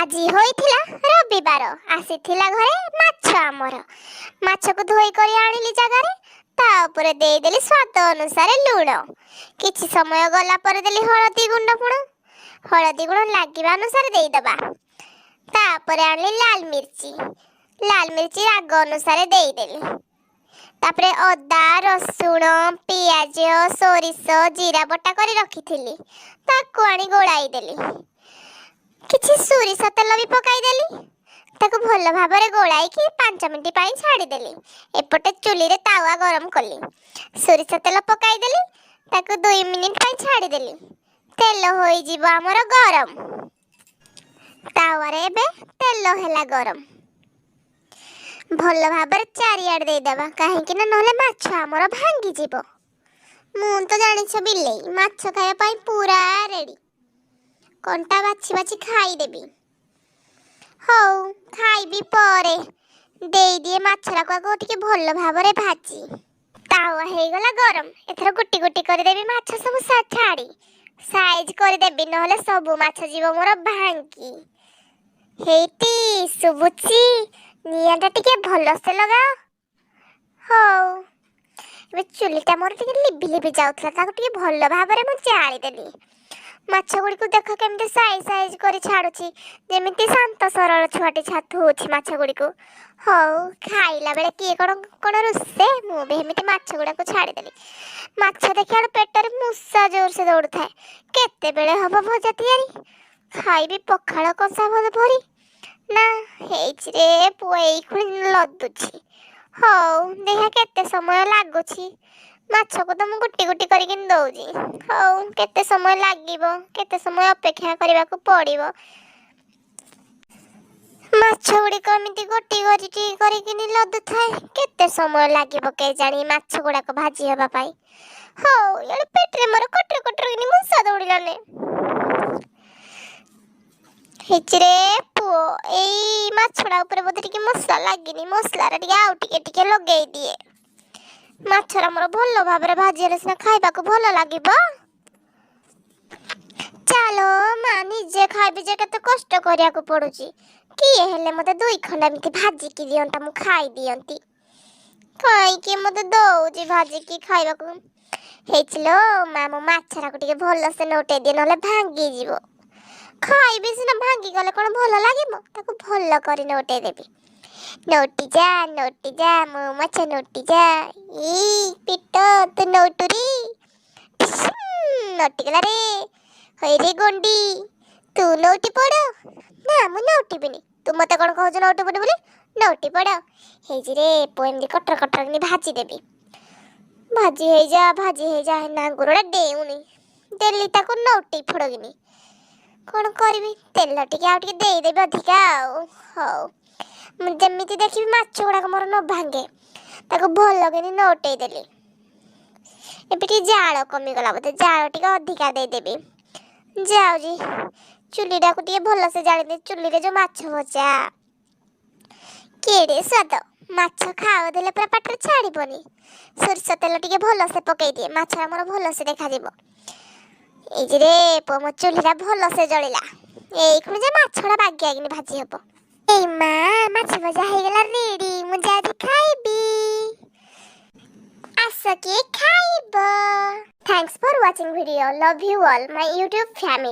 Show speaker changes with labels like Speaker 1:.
Speaker 1: আজি হইଥିଲା রবিবার আসিଥିଲା ঘরে মাছ আমার মাছকু ধোই করে আনিলি জায়গায় তা উপরে দেইদেলি স্বাদ অনুসারে লুণ কিছু সময় গলা পরে দেলি হলদি গুন্ড পুণ হলদি গুণ লাগিবা অনুসারে দেইদবা তাপরে আনিলি লাল মির্চি রাগ অনুসারে দেইদেলি তাপরে অদা রসুণ পিঁয়াজ সୋରିଷ জিরা বটা করে রখিଥିଲି তাকু আনি গোড়াই দেলি କିଛି ସୋରିଷ ତେଲ ବି ପକାଇଦେଲି ତାକୁ ଭଲ ଭାବରେ ଗୋଳାଇକି 5 ମିନିଟ୍ ପାଇଁ ଛାଡ଼ିଦେଲି। ଏପଟେ ଚୁଲିରେ ତାୱା ଗରମ କଲି ସୋରିଷ ତେଲ ପକାଇଦେଲି ତାକୁ 2 ମିନିଟ୍ ପାଇଁ ଛାଡ଼ିଦେଲି। ତେଲ ହୋଇଯିବ ଆମର ଗରମ। ତାୱାରେ ଏବେ ତେଲ ହେଲା ଗରମ ଭଲ ଭାବରେ ଚାରିଆଡ଼େ ଦେଇଦେବା କାହିଁକି ନା ନହେଲେ ମାଛ ଆମର ଭାଙ୍ଗିଯିବ। ମୁଁ ତ ଜାଣିଛ ବିଲେଇ ମାଛ ଖାଇବା ପାଇଁ ପୁରା ରେଡି। कंटा बाछी बाछी खाईदेवी हौ खाइबी परे देई दिए माछरा को टिके भल भाबरे भाजी तावा हेगला गरम एथर गुटी गुटी कर देबी माछ सब छाड़ी साइज कर देबी नहले सब माछ जीव मोर भांगी हेती सुबुची नियाटा टिके भल से लगा हौ ए चुलीटा मोर टिके लिबी लिबी जाउथला ताको टिके भल भाबरे मु जाळी देली माछ गुड़ी को देख केमती साइज साइज कर छाड़ुची जेमिति शांत सरल छुआटी छातु होछि माछ गुड़ी को हौ खाइला बेले किए कोन रुसे मु भी हेमिति माछ गुड़ा को छाड़ी देली माछ देखिया पेटर मुसा जोर से दौड़ थाए केते बेले हबो भजा तयारी खाइबी पखाळ कसा भल भरी ना हेछि रे पोई खुन लदुछि हौ देखा केते समय लागुछि माछ को तो मु गुटी गुटी करके दौजी हौ केते समय लागिबो केते समय अपेक्षा करबा को पड़िबो माछ गुडी कमिति गोटी गोटी करके लदु थाए केते समय लागिबो के जानी माछ गुडा को भाजी हबा पाई हौ यार पेटरे मोर कटर कटर किनी मुसा दौड़िलाने हिचरे पो एई माछड़ा ऊपर बोधे टिके मसला लागिनी मसला रे टिके आउ टिके टिके लगेई दिए माछरा मोर भल भाबरे भाजी हेले सिना खाइबा को भल लागिबो चलो मा निजे खाइबी जे केते कष्ट करिया को पडुची किए हेले मते 2 खंडा मिति भाजी की दियंता मु खाई दियंती काई के मते दौजी भाजी की खाइबा को हेचलो मा मो माछरा को टिके भल से नोटे दे नले भांगी जीवो खाइबी सिना भांगी गले कोन भल लागिबो ताको भल करी नोटे देबी नोटी जा मो मछ नोटी जा ई पिट्टो तू नोटुरी नोटी गला रे होय रे गोंडी तू नोटी पड़ ना मु नोटी बिनी तू मते कोन कहू छ नोटी बिनी बोली नोटी पड़ हे जी रे पोएम दी कटर कटर नि भाजी देबी भाजी हे जा ना गुरोडा देउनी देली ताको नोटी फड़गिनी कोन करबी तेल टिके आ टिके देई देबी अधिका हौ जमीती देखी माछ गुड़ाक मोर न भांगे ताको भल लगेनी नोटे देली एबे जाल कमी गला बोते जाल टिके अधिका दे देबी जाउजी चुलीटा को टिके भल से जाली दे चुली रे जो माछ भजा केड़े स्वाद माछ खाओ देले पूरा पाटर छाड़ीबनी सोरिष तेल टिके भल से पकई दिए माछरा मोर भल से देखा जीवो ए जे रे पो मो चुलीटा भल से जळिला एई खुन जे माछड़ा बागिया किनी भाजी हबो ए माँ माछ भजा हेगला रेडी मुझे आज खाइबी आसो के खाइबो thanks for watching video love you all my YouTube family.